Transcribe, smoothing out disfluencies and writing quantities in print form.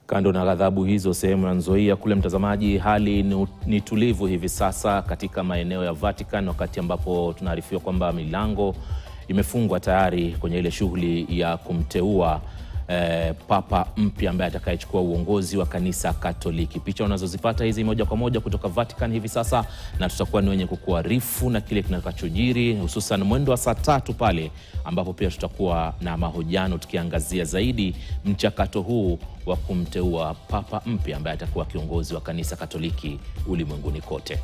Kando na ghadhabu hizo, sehemu ya Nzoia kule, mtazamaji, hali ni tulivu hivi sasa katika maeneo ya Vatican, wakati ambapo tunaarifiwa kwamba milango imefungwa tayari kwenye ile shughuli ya kumteua Papa mpya ambaye atakayechukua uongozi wa kanisa Katoliki. Picha unazozipata hizi moja kwa moja kutoka Vatican hivi sasa, na tutakuwa ni wenye kukuarifu na kile kinachojiri, hususan mwendo wa saa 3 pale ambapo pia tutakuwa na mahojiano tukiangazia zaidi mchakato huu wa kumteua Papa mpya ambaye atakuwa kiongozi wa kanisa Katoliki ulimwenguni kote.